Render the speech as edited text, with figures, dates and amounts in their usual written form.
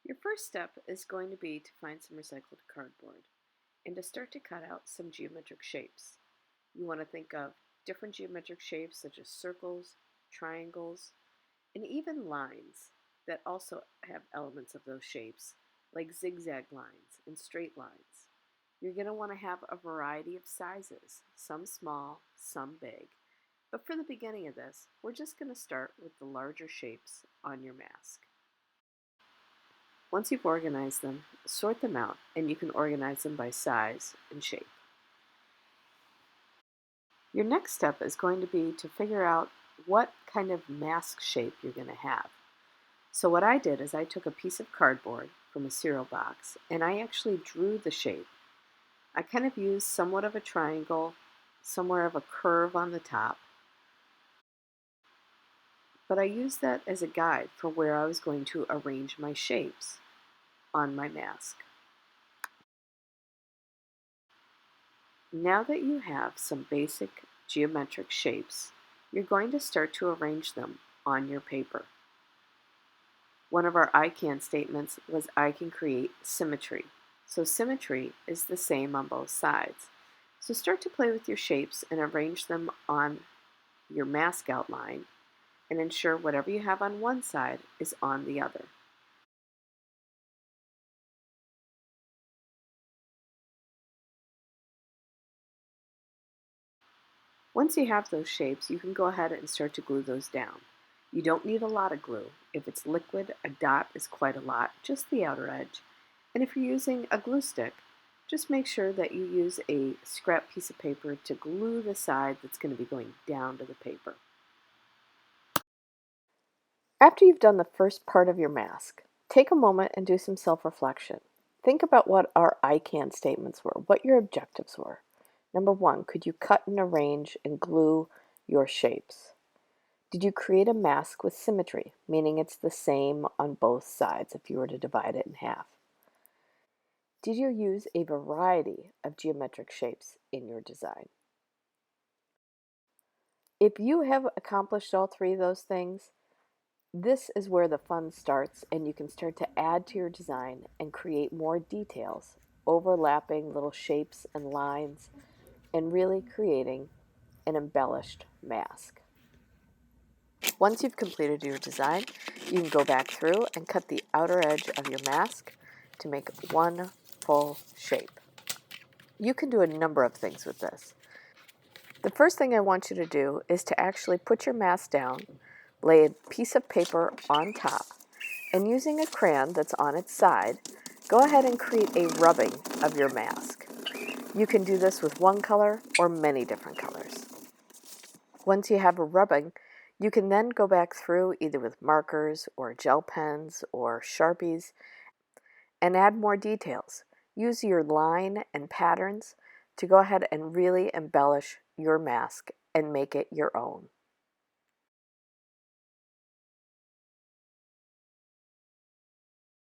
Your first step is going to be to find some recycled cardboard and to start to cut out some geometric shapes. You want to think of different geometric shapes such as circles, triangles, and even lines that also have elements of those shapes, like zigzag lines and straight lines. You're going to want to have a variety of sizes, some small, some big. But for the beginning of this, we're just going to start with the larger shapes on your mask. Once you've organized them, sort them out, and you can organize them by size and shape. Your next step is going to be to figure out what kind of mask shape you're going to have. So what I did is I took a piece of cardboard from a cereal box and I actually drew the shape. I kind of used somewhat of a triangle, somewhere of a curve on the top, but I used that as a guide for where I was going to arrange my shapes on my mask. Now that you have some basic geometric shapes, you're going to start to arrange them on your paper. One of our I can statements was I can create symmetry. So symmetry is the same on both sides. So start to play with your shapes and arrange them on your mask outline and ensure whatever you have on one side is on the other. Once you have those shapes, you can go ahead and start to glue those down. You don't need a lot of glue. If it's liquid, a dot is quite a lot, just the outer edge. And if you're using a glue stick, just make sure that you use a scrap piece of paper to glue the side that's going to be going down to the paper. After you've done the first part of your mask, take a moment and do some self-reflection. Think about what our I can statements were, what your objectives were. Number one, could you cut and arrange and glue your shapes? Did you create a mask with symmetry, meaning it's the same on both sides if you were to divide it in half? Did you use a variety of geometric shapes in your design? If you have accomplished all three of those things, this is where the fun starts and you can start to add to your design and create more details, overlapping little shapes and lines, and really creating an embellished mask. Once you've completed your design, you can go back through and cut the outer edge of your mask to make one full shape. You can do a number of things with this. The first thing I want you to do is to actually put your mask down, lay a piece of paper on top, and using a crayon that's on its side, go ahead and create a rubbing of your mask. You can do this with one color or many different colors. Once you have a rubbing, you can then go back through either with markers or gel pens or sharpies and add more details. Use your line and patterns to go ahead and really embellish your mask and make it your own.